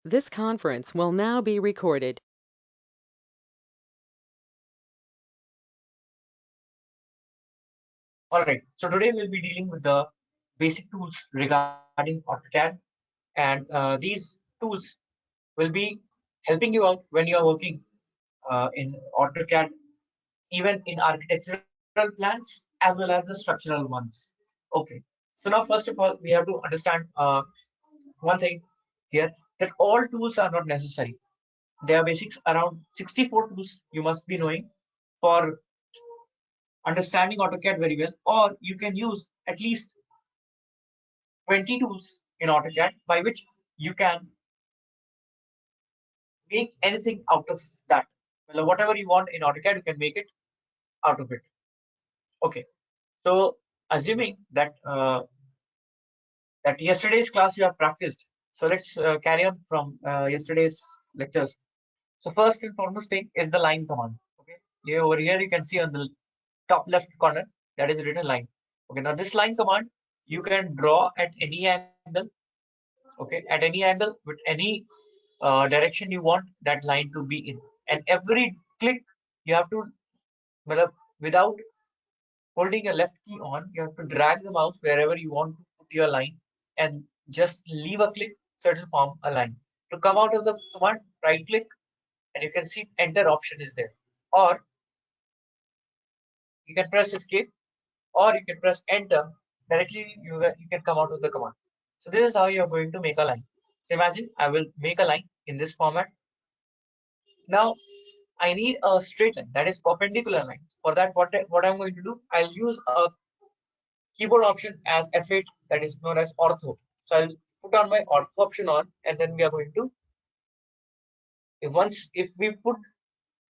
This conference will now be recorded. Alright, so today we'll be dealing with the basic tools regarding Autocad, and these tools will be helping you out when you are working in Autocad, even in architectural plans as well as the structural ones. Okay, so now first of all, we have to understand one thing here, that all tools are not necessary. There are basics around 64 tools you must be knowing for understanding AutoCAD very well, or you can use at least 20 tools in AutoCAD by which you can make anything out of that. Well, whatever you want in AutoCAD, you can make it out of it. Okay, so assuming that yesterday's class you have practiced, so let's carry on from yesterday's lectures. So first and foremost thing is the line command. Okay, here over here you can see on the top left corner that is written line. Okay, now this line command you can draw at any angle. Okay, at any angle with any direction you want that line to be in, and every click you have to, without holding a left key on, you have to drag the mouse wherever you want to put your line and just leave a click, so it will form a line. To come out of the command, right click and you can see enter option is there, or you can press escape, or you can press enter directly. You can come out of the command. So this is how you are going to make a line. So imagine I will make a line in this format. Now I need a straight line, that is perpendicular line. For that, what I'm going to do, I'll use a keyboard option as F8, that is known as ortho. So I'll put on my ortho option on, and then we are going to, if we put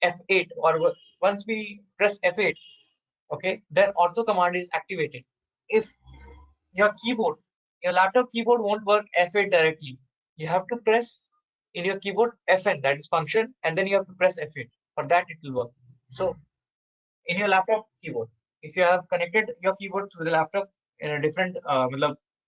F8, or once we press F8, okay, then ortho command is activated. If your keyboard, your laptop keyboard won't work F8 directly, you have to press in your keyboard Fn, that is function, and then you have to press F8. For that it will work. So in your laptop keyboard, if you have connected your keyboard through the laptop in a different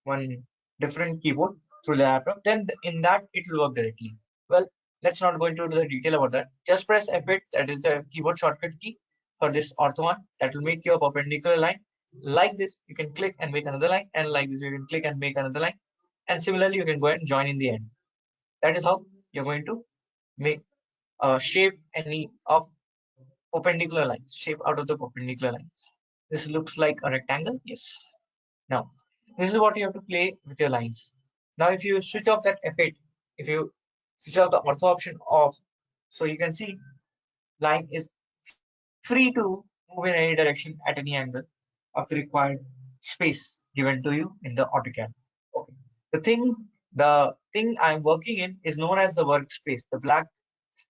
one different keyboard through the laptop, then in that it will work directly. Well, let's not go into the detail about that. Just press F8, that is the keyboard shortcut key for this ortho one. That will make your perpendicular line. Like this you can click and make another line, and like this you can click and make another line, and similarly you can go ahead and join in the end. That is how you're going to make shape any of perpendicular lines, shape out of the perpendicular lines. This looks like a rectangle. Yes. Now, this is what you have to play with your lines. Now, if you switch off that F8, if you switch off the ortho option off, so you can see line is free to move in any direction at any angle of the required space given to you in the AutoCAD. Okay. The thing I'm working in is known as the workspace. The black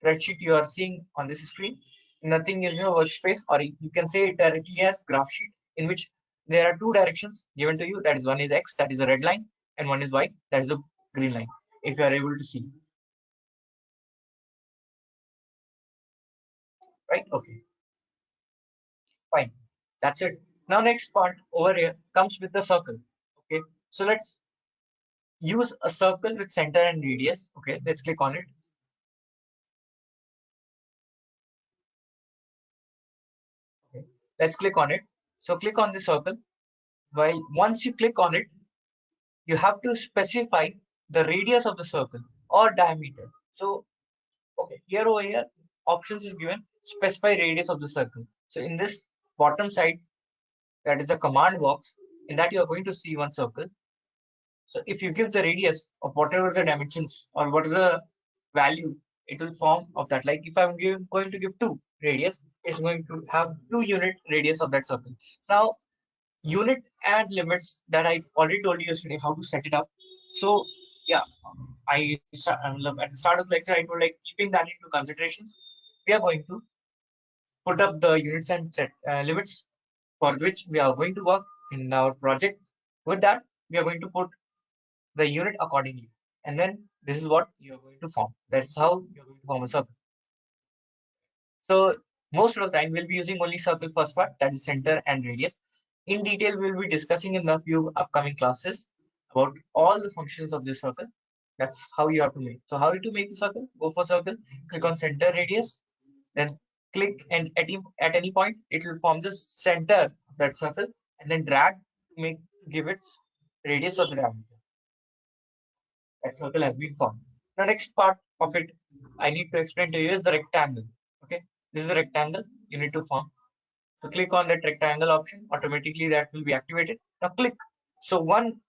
spreadsheet you are seeing on this screen, nothing is your workspace, or you can say it directly as graph sheet, in which there are two directions given to you. That is, one is X, that is the red line, and one is Y, that is the green line. If you are able to see, right? Okay, fine. That's it. Now, next part over here comes with the circle. Okay, so let's use a circle with center and radius. Okay, let's click on it. Okay, let's click on it. So click on the circle. While once you click on it, you have to specify the radius of the circle or diameter. So, okay, here over here, options is given, specify radius of the circle. So in this bottom side, that is the command box, in that you are going to see one circle. So if you give the radius of whatever the dimensions or whatever the value, it will form of that. Like if I'm going to give 2 radius, it's going to have 2 unit radius of that circle. Now, unit and limits, that I already told you yesterday how to set it up. So yeah, at the start of the lecture I told, like, keeping that into considerations, we are going to put up the units and set limits for which we are going to work in our project. With that, we are going to put the unit accordingly, and then this is what you're going to form. That's how you're going to form a circle. So most of the time we'll be using only circle first part, that is center and radius. In detail, we'll be discussing in a few upcoming classes about all the functions of this circle. That's how you have to make. So how to make the circle? Go for circle, click on center radius, then click and at any point it will form the center of that circle, and then drag to make give its radius or the diameter. That circle has been formed. The next part of it I need to explain to you is the rectangle. Okay, this is the rectangle you need to form. So click on that rectangle option, automatically that will be activated. Now click. So one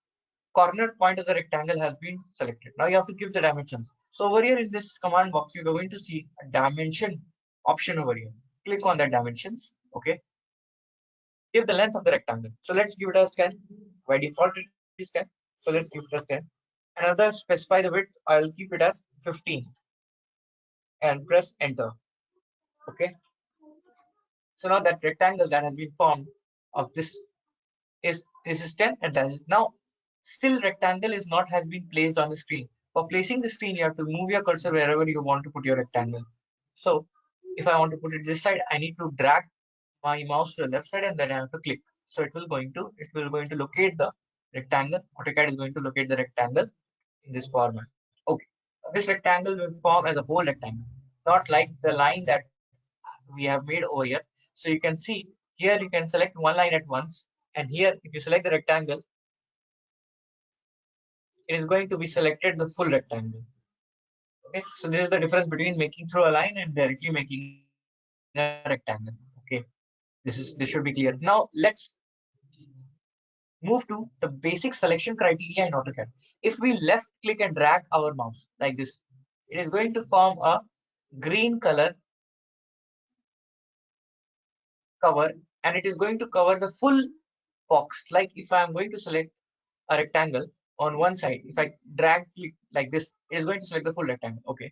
corner point of the rectangle has been selected. Now you have to give the dimensions. So over here in this command box, you're going to see a dimension option over here. Click on that dimensions. Okay. Give the length of the rectangle. So let's give it a scan. By default, it is 10. So let's give it a scan. Another specify the width. I'll keep it as 15 and press enter. Okay. So now that rectangle that has been formed of this is 10 and that is now still rectangle is not has been placed on the screen. For placing the screen, you have to move your cursor wherever you want to put your rectangle. So if I want to put it this side, I need to drag my mouse to the left side and then I have to click. So it will going to locate the rectangle. AutoCAD is going to locate the rectangle in this format. Okay. This rectangle will form as a whole rectangle, not like the line that we have made over here. So you can see here you can select one line at once, and here if you select the rectangle, it is going to be selected the full rectangle. Okay, so this is the difference between making through a line and directly making a rectangle. Okay, this should be clear. Now let's move to the basic selection criteria in AutoCAD. If we left click and drag our mouse like this, it is going to form a green color cover, and it is going to cover the full box. Like if I am going to select a rectangle on one side, if I drag click like this, it is going to select the full rectangle. Okay.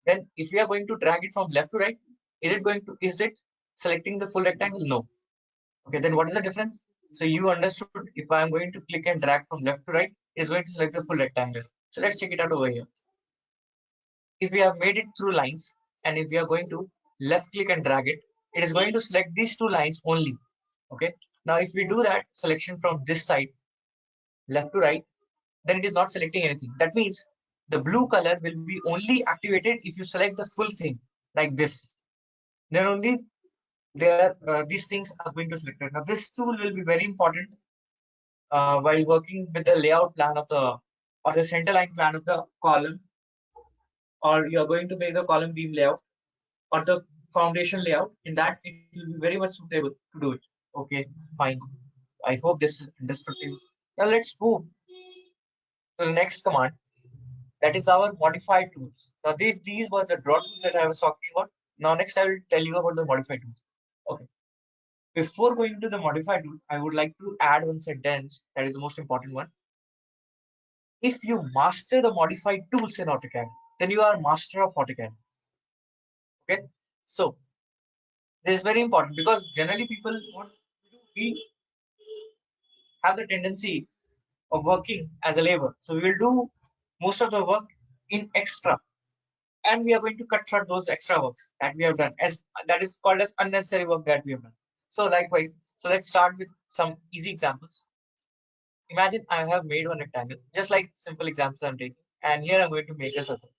Then if we are going to drag it from left to right, is it selecting the full rectangle? No. Okay, then what is the difference? So you understood if I am going to click and drag from left to right, it is going to select the full rectangle. So let's check it out over here. If we have made it through lines, and if we are going to left click and drag it, it is going to select these two lines only. Okay. Now if we do that selection from this side, left to right, then it is not selecting anything. That means the blue color will be only activated if you select the full thing like this. Then only these things are going to select it. Now this tool will be very important while working with the layout plan of the or the center line plan of the column, or you are going to make the column beam layout or the foundation layout. In that it will be very much suitable to do it. Okay, fine. I hope this is understood. Now let's move to the next command. That is our modify tools. Now these were the draw tools that I was talking about. Now next I will tell you about the modify tools. Okay. Before going to the modify tool, I would like to add one sentence that is the most important one. If you master the modify tools in AutoCAD, then you are master of AutoCAD. Okay. So this is very important because generally people what we have the tendency of working as a labor. So we will do most of the work in extra, and we are going to cut short those extra works that we have done, as that is called as unnecessary work that we have done. So likewise, so let's start with some easy examples. Imagine I have made one rectangle, just like simple examples I'm taking, and here I'm going to make a circle,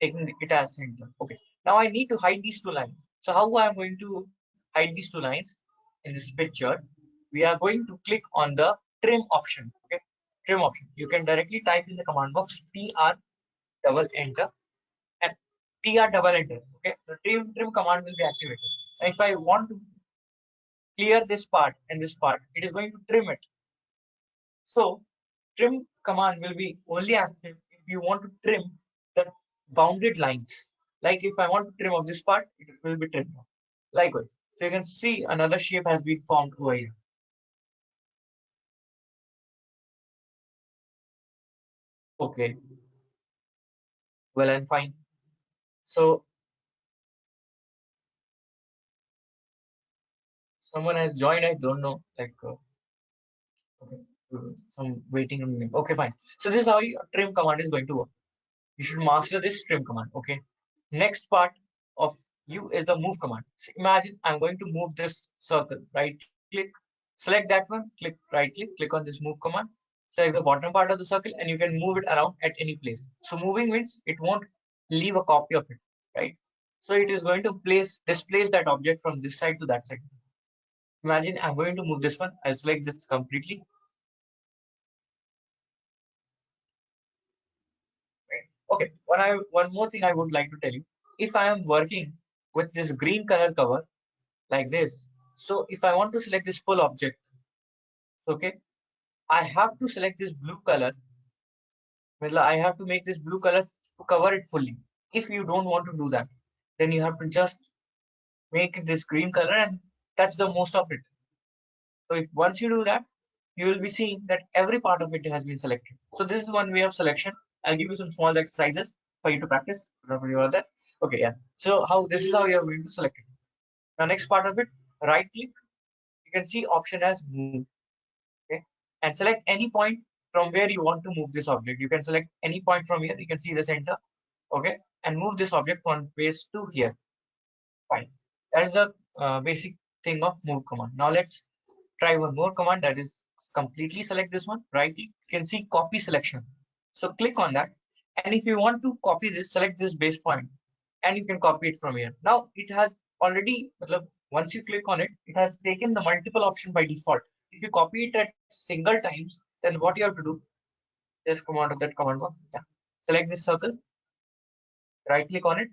taking it as center. Okay, now I need to hide these two lines. So how I'm going to hide these two lines in this picture? We are going to click on the trim option. Okay, trim option. You can directly type in the command box tr double enter and tr double enter. Okay, the trim command will be activated. Now, if I want to clear this part and this part, it is going to trim it. So trim command will be only active if you want to trim the bounded lines. Like if I want to trim off this part, it will be trimmed off. Likewise, so you can see another shape has been formed over here. Okay, well and fine. So someone has joined. I don't know. Like okay, some waiting room. Okay, fine. So this is how your trim command is going to work. You should master this trim command. Okay. Next part of you is the move command. So imagine I'm going to move this circle. Right click, select that one, click right click, click on this move command. select the bottom part of the circle, and you can move it around at any place. So moving means it won't leave a copy of it, right? So it is going to displace that object from this side to that side. Imagine I'm going to move this one. I'll select this completely. Right? Okay. One more thing I would like to tell you. If I am working with this green color cover like this, so if I want to select this full object, okay, I have to select this blue color. Well, I have to make this blue color to cover it fully. If you don't want to do that, then you have to just make it this green color and touch the most of it. So if once you do that, you will be seeing that every part of it has been selected. So this is one way of selection. I'll give you some small exercises for you to practice. Remember you are that. Okay, yeah. So this is how you are going to select it. Now next part of it, right click. You can see option as move. Okay, and select any point from where you want to move this object. You can select any point from here. You can see the center. Okay, and move this object from place to here. Fine. That is the basic thing of move command. Now let's try one more command, that is completely select this one. Right click, you can see copy selection. So click on that, and if you want to copy this, select this base point, and you can copy it from here. Now it has already, once you click on it, it has taken the multiple option by default. If you copy it at single times, then what you have to do, just come out of that command box. Yeah. Select this circle, right click on it,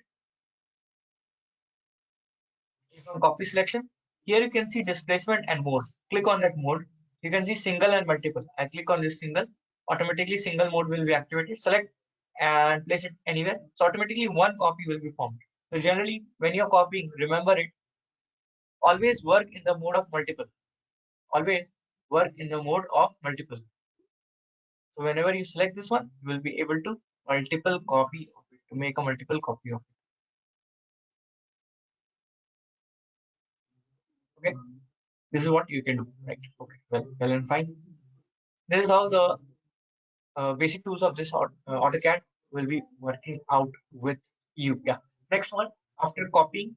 click on copy selection. Here you can see displacement and mode. Click on that mode. You can see single and multiple. I click on this single. Automatically single mode will be activated. Select and place it anywhere. So automatically one copy will be formed. So generally when you're copying, remember it. Always work in the mode of multiple. Always work in the mode of multiple. So whenever you select this one, you will be able to multiple copy of it, to make a multiple copy of it. Okay. This is what you can do. Right. Okay. Well and fine. This is how the basic tools of this AutoCAD will be working out with you. Yeah. Next one, after copying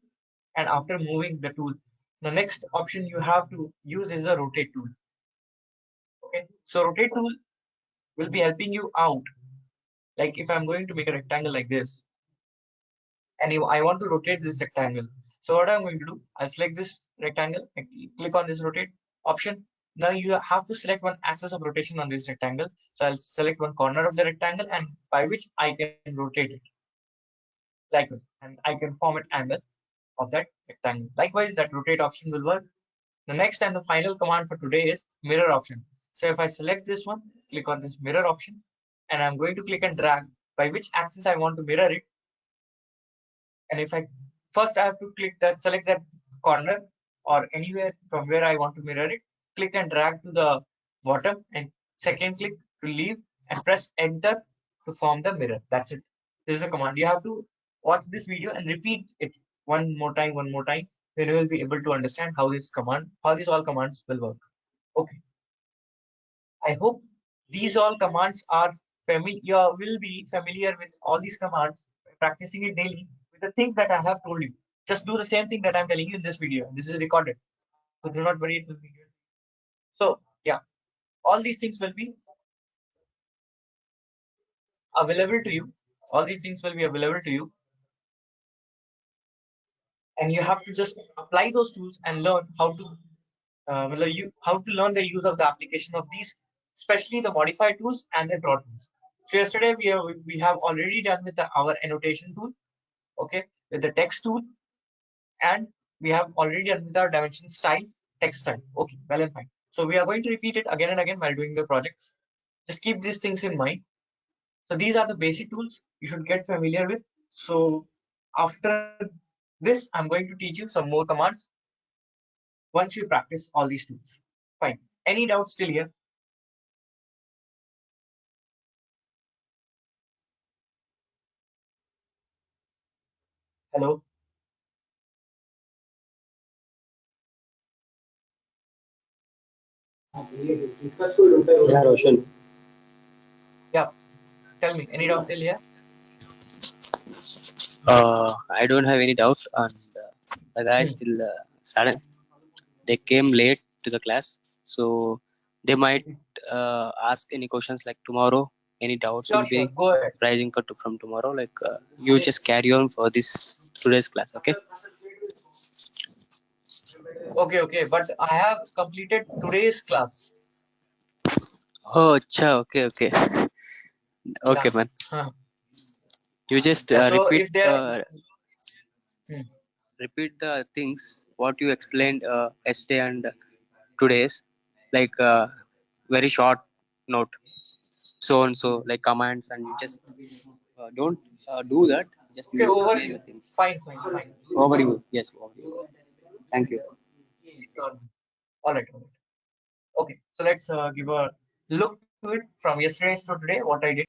and after moving the tool, the next option you have to use is the rotate tool. Okay. So rotate tool will be helping you out. Like if I'm going to make a rectangle like this, and I want to rotate this rectangle. So what I'm going to do, I'll select this rectangle, click on this rotate option. Now you have to select one axis of rotation on this rectangle. So I'll select one corner of the rectangle, and by which I can rotate it like this, and I can form an angle of that rectangle. Likewise, that rotate option will work. The next and the final command for today is mirror option. So if I select this one, click on this mirror option, and I'm going to click and drag by which axis I want to mirror it. And if I first I have to select that corner or anywhere from where I want to mirror it, click and drag to the bottom, and second click to leave, and press enter to form the mirror. That's it. This is a command. You have to watch this video and repeat it one more time. Then you will be able to understand how these all commands will work. Okay. I hope these all commands are familiar. You will be familiar with all these commands, practicing it daily with the things that I have told you. Just do the same thing that I'm telling you in this video. This is recorded, so do not worry, it will be good. So yeah, all these things will be available to you. All these things will be available to you, and you have to just apply those tools and learn how to learn the use of the application of these, especially the modify tools and the draw tools. So yesterday we have already done with our annotation tool, okay, with the text tool, and we have already done with our dimension style, text style. Okay, well and fine. So we are going to repeat it again and again while doing the projects. Just keep these things in mind. So these are the basic tools you should get familiar with. So after this, I'm going to teach you some more commands once you practice all these tools. Fine. Any doubts still here? Hello? Yeah, Roshan. Yeah. Tell me. Any doubt till here? I don't have any doubts, and the guys Hmm. still sudden. They came late to the class, so They might ask any questions like tomorrow. Any doubts will Sure, be go ahead. rising for from tomorrow. Like you just carry on for this today's class. Okay. Okay, but I have completed today's class. Oh, acha, okay. Okay, Yeah. man. Huh. You just Yeah. So if there, hmm, repeat the things what you explained yesterday and today's, like very short note, so and so, like commands, and you just don't do that. Just okay, you explain overview. the things. Fine. Overview. Yes, overview. Thank you. Sure. All right. Okay, so let's give a look to it from yesterday's to today. What I did.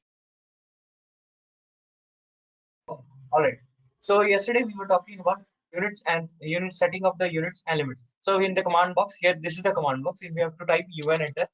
All right. So yesterday we were talking about units and unit setting of the units and limits. So in the command box here, this is the command box. If we have to type UN enter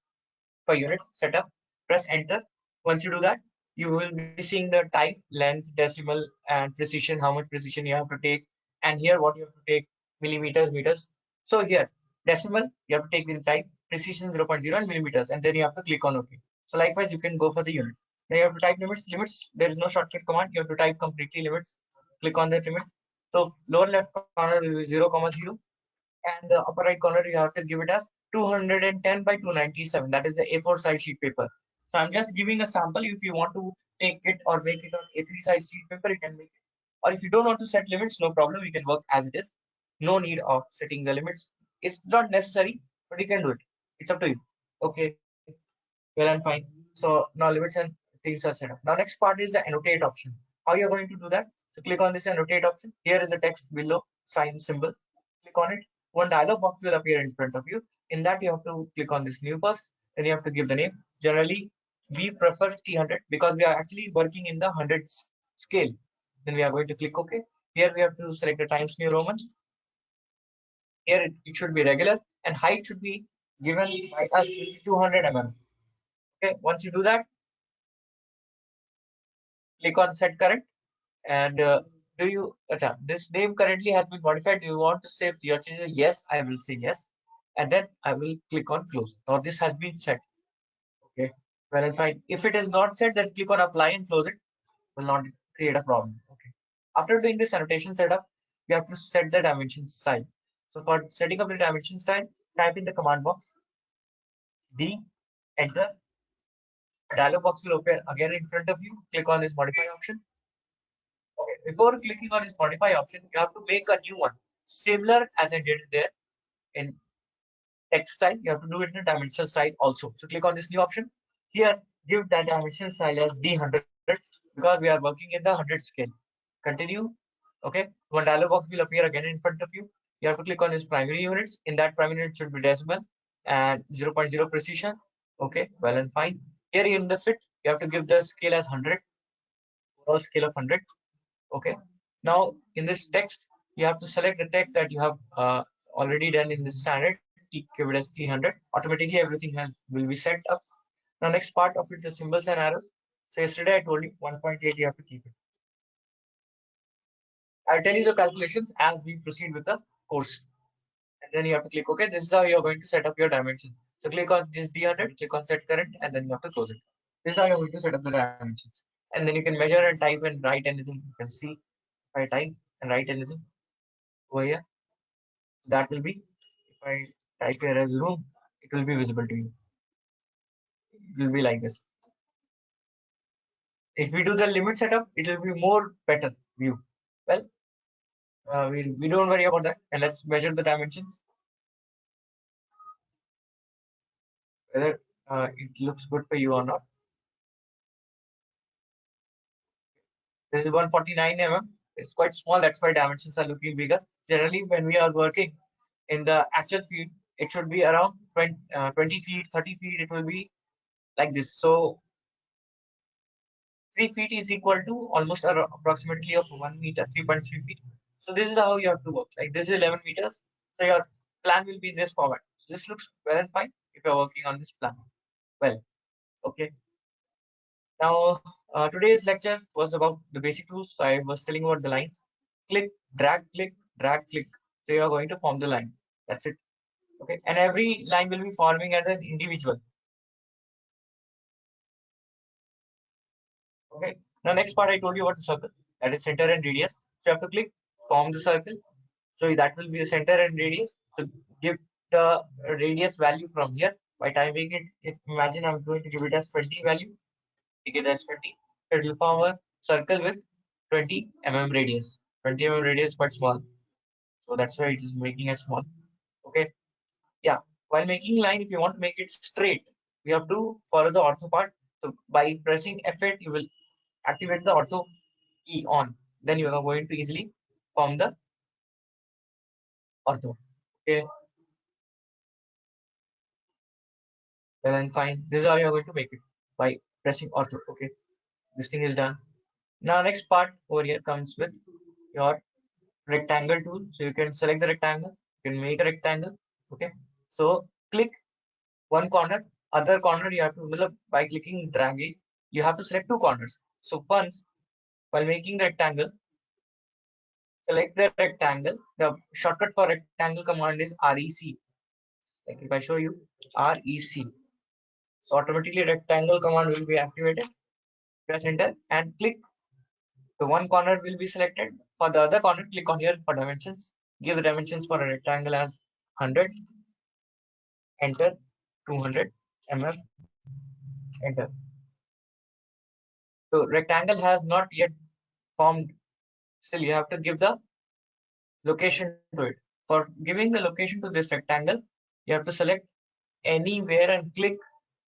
for units setup, press enter. Once you do that, you will be seeing the type, length, decimal, and precision, how much precision you have to take, and here what you have to take, millimeters, meters. So here, decimal, you have to take the type, precision 0.0 and millimeters, and then you have to click on OK. So likewise, you can go for the units. Now you have to type limits. There is no shortcut command. You have to type completely limits. Click on that limits. So lower left corner will be 0,0, and the upper right corner you have to give it as 210 by 297. That is the A4 size sheet paper. So I'm just giving a sample. If you want to take it or make it on A3 size sheet paper, you can make it. Or if you don't want to set limits, no problem. You can work as it is. No need of setting the limits. It's not necessary, but you can do it. It's up to you. Okay, well and fine. So now limits and things are set up. Now next part is the annotate option. How you're going to do that? So click on this annotate option. Here is the text below, sign symbol. Click on it. One dialog box will appear in front of you. In that you have to click on this new first. Then you have to give the name. Generally, we prefer T100 because we are actually working in the hundreds scale. Then we are going to click OK. Here we have to select the Times New Roman. Here it should be regular and height should be given by us 200 mm. Okay, once you do that, click on set current. And do you, this name currently has been modified. Do you want to save your changes? Yes, I will say yes. And then I will click on close. Now this has been set. Okay, well and fine. If it is not set, then click on apply and close it. Will not create a problem. Okay. After doing this annotation setup, we have to set the dimension style. So for setting up the dimension style, type in the command box D, enter. A dialog box will open again in front of you. Click on this modify option. Okay, before clicking on this modify option, you have to make a new one, similar as I did there in text style. You have to do it in dimension style also. So click on this new option. Here, give that dimension style as D100 because we are working in the 100 scale. Continue. Okay, one dialog box will appear again in front of you. You have to click on this primary units. In that primary unit should be decimal and 0.0 precision. Okay, well and fine. Here in the fit, you have to give the scale as 100, overall scale of 100. Okay, now in this text you have to select the text that you have already done in the standard, give it as T100. Automatically everything will be set up. Now next part of it, the symbols and arrows. So yesterday I told you 1.8 you have to keep it. I'll tell you the calculations as we proceed with the course, and then you have to click OK. This is how you're going to set up your dimensions. So click on this D100, click on set current, and then you have to close it. This is how you're going to set up the dimensions, and then you can measure and type and write anything. You can see if I type and write anything over here, that will be, if I type here as room, it will be visible to you. It will be like this. If we do the limit setup, it will be more better view. Well, we don't worry about that, and let's measure the dimensions, whether it looks good for you or not. This is 149 mm. It's quite small, that's why dimensions are looking bigger. Generally, when we are working in the actual field, it should be around 20 feet, 30 feet, it will be like this. So 3 feet is equal to almost approximately of 1 meter, 3.3 feet. So this is how you have to work. Like this is 11 meters. So your plan will be in this format. This looks well and fine if you're working on this plan. Well, okay. Now, today's lecture was about the basic rules. So I was telling about the lines. Click, drag, click, drag, click. So you are going to form the line. That's it. Okay, and every line will be forming as an individual. Okay, now next part I told you about the circle, that is center and radius. So you have to click form the circle. So that will be the center and radius. So give the radius value from here by typing it. If imagine I'm going to give it as 20 value, take it as 20. It will form a circle with 20 mm radius. 20 mm radius but small. So that's why it is making a small. Okay. Yeah. While making line, if you want to make it straight, you have to follow the ortho part. So by pressing F8, you will activate the ortho key on. Then you are going to easily form the ortho. Okay. Then fine. This is how you are going to make it by pressing ortho. Okay. This thing is done. Now next part over here comes with your rectangle tool. So you can select the rectangle. You can make a rectangle. Okay. So click one corner, other corner you have to by clicking dragging, you have to select two corners. So once while making the rectangle, select the rectangle. The shortcut for rectangle command is REC. Like if I show you REC, so automatically rectangle command will be activated. Press enter and click. The one corner will be selected. For the other corner, click on here for dimensions. Give the dimensions for a rectangle as 100. Enter 200 mm. Enter. So rectangle has not yet formed. Still, you have to give the location to it. For giving the location to this rectangle, you have to select anywhere and click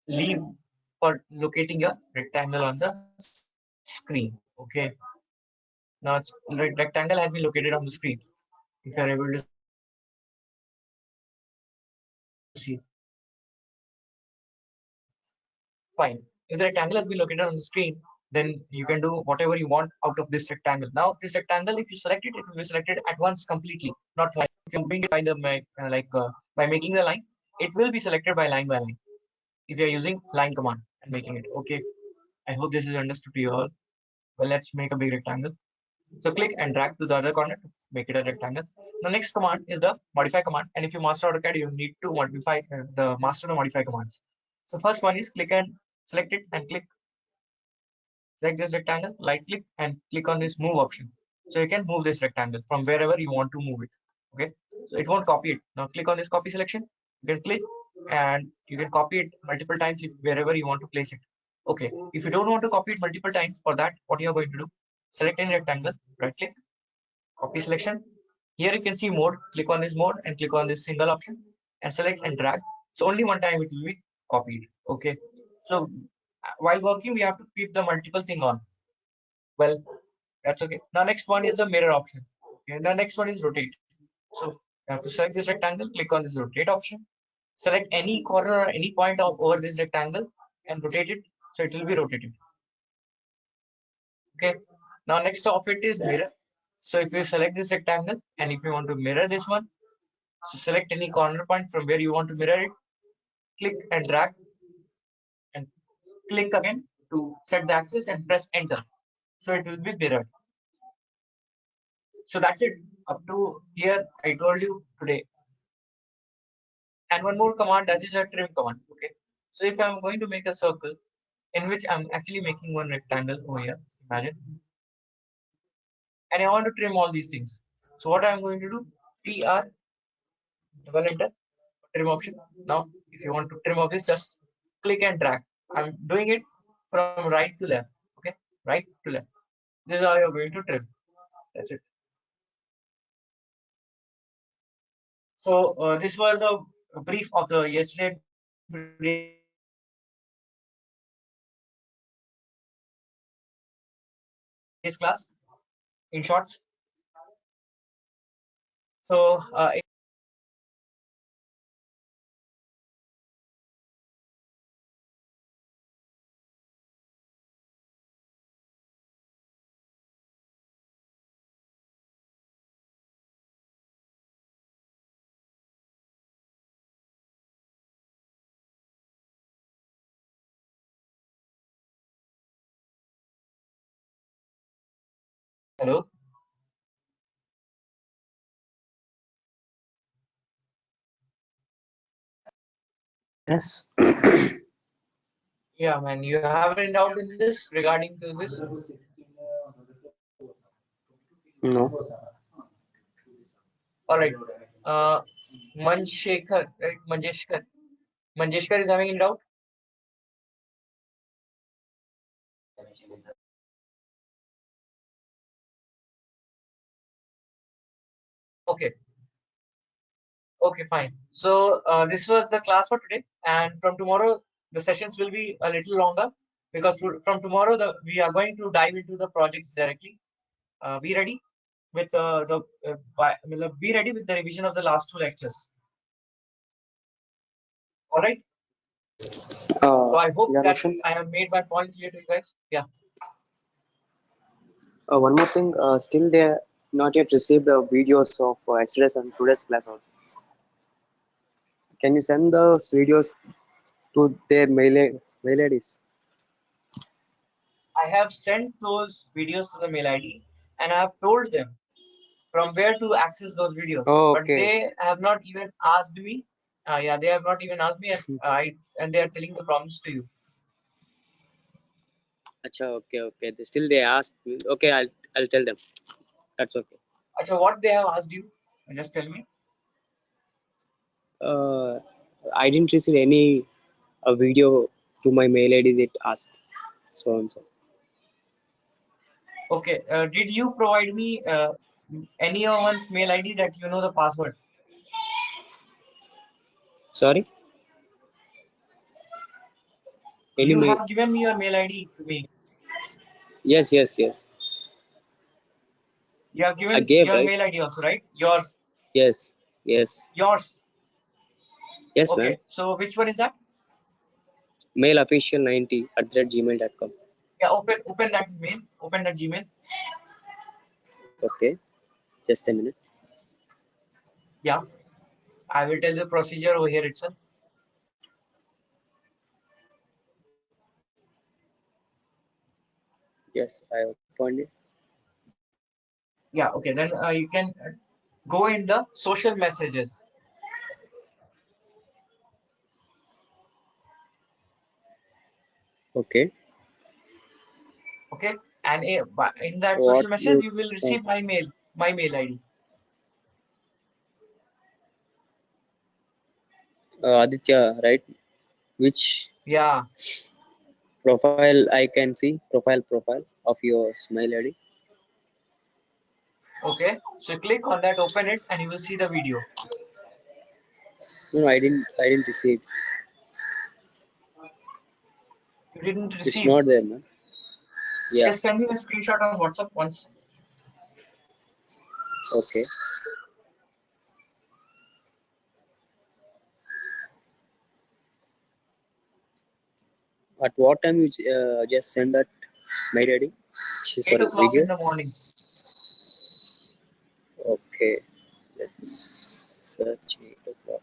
leave for locating your rectangle on the screen. Okay. Now rectangle has been located on the screen. If you are able to see, fine. If the rectangle has been located on the screen, then you can do whatever you want out of this rectangle. Now, this rectangle, if you select it, it will be selected at once completely, not like if you're moving it by the by making the line, it will be selected by line. If you're using line command and making it. Okay. I hope this is understood to you all. Well, let's make a big rectangle. So click and drag to the other corner to make it a rectangle. The next command is the modify command. And if you master AutoCAD, you need to modify the master the modify commands. So first one is click and select it and select this rectangle, right click and click on this move option. So you can move this rectangle from wherever you want to move it. Okay. So it won't copy it. Now click on this copy selection. You can click and you can copy it multiple times if wherever you want to place it. Okay. If you don't want to copy it multiple times, for that, what you are going to do? Select any rectangle, right click, copy selection. Here you can see mode. Click on this mode and click on this single option and select and drag. So only one time it will be copied. Okay. So while working, we have to keep the multiple thing on. Well, that's okay. Now next one is the mirror option. Okay. The next one is rotate. So you have to select this rectangle, click on this rotate option, select any corner or any point over this rectangle and rotate it. So it will be rotated. Okay. Now next of it is mirror. So if you select this rectangle and if you want to mirror this one, so select any corner point from where you want to mirror it, click and drag and click again to set the axis and press enter. So it will be mirrored. So that's it. Up to here, I told you today. And one more command, that is a trim command. Okay. So if I'm going to make a circle in which I'm actually making one rectangle over here, imagine, and I want to trim all these things. So what I'm going to do, PR double enter trim option. Now, if you want to trim all this, just click and drag. I'm doing it from right to left. Okay, right to left. This is how you're going to trim. That's it. So this was the brief of the yesterday today's class in shorts. So hello. Yes. Yeah, man. You have any doubt in this regarding to this? No. All right. Uh, Manshekar, right? Manjeshkar. Manjeshkar is having any doubt? Okay. Okay, fine. So this was the class for today, and from tomorrow the sessions will be a little longer because from tomorrow we are going to dive into the projects directly. Be ready with be ready with the revision of the last two lectures. All right. So I hope Yeah, that Roshan. I have made my point clear to you guys. Yeah. One more thing. Still, they not yet received videos of yesterday's and today's class also. Can you send those videos to their mail IDs? I have sent those videos to the mail ID and I have told them from where to access those videos, Oh, but okay. they have not even asked me. Yeah, they have not even asked me, and they are telling the problems to you. Acha, okay, okay. They ask me. Okay, I'll tell them. That's okay. Actually, what they have asked you, just tell me. Uh, I didn't receive any video to my mail ID that asked so and so. Okay, did you provide me anyone's mail ID that you know the password? Sorry, any You mail? have given me your mail ID to me. Yes, yes, yes. You have I given gave your right. mail ID also, right? Yours, Yes, yes, yours. yes, ma'am. Okay, so which one is that? Mail official 90 at gmail.com. Yeah, open that mail. Open that Gmail. Okay, just a minute. Yeah, I will tell the procedure over here itself. Yes, I opened it. Yeah, okay. Then you can go in the social messages. Okay, Okay, and in that what social message you? you will receive my mail ID. Aditya, right? Which Yeah, profile I can see? Profile of your mail ID. okay. So click on that, open it, and you will see the video. No, I didn't. I didn't receive. You didn't It's receive. not there, man. Yeah. Just send me a screenshot on WhatsApp once. Okay. At what time you just send that mail ID? 8 Sorry, o'clock in video. the morning. Okay. Let's search 8 o'clock.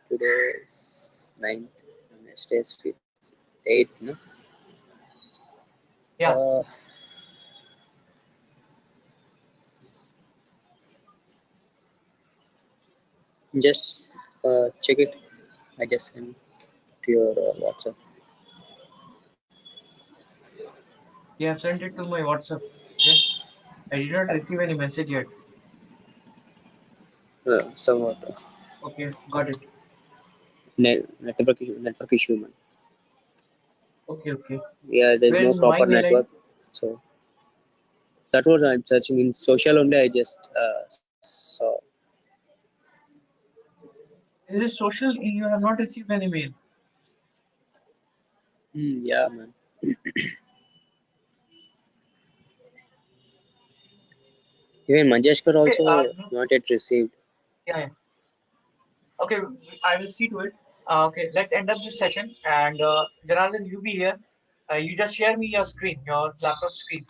Today is 9th. Next day is 5th. 8th, no? Yeah, Uh, just check it. I just sent to your WhatsApp. you have sent it to my WhatsApp. Okay, I did not receive any message yet. Somewhat Okay, got it. network issue, man. Okay, okay. Yeah, there's Where no is my proper mail ID? network. So that's what I'm searching in social only. I just saw. Is this social? You have not received any mail. Yeah, man. Even Manjeshkar Okay, also no, not yet received. yeah, yeah. Okay, I will see to it. Okay, let's end up this session. And Janardhan, you be here. You just share me your screen, your laptop screen.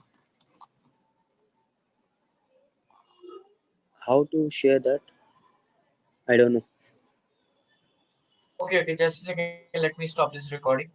How to share that? I don't know. Okay, okay, just a second. Let me stop this recording.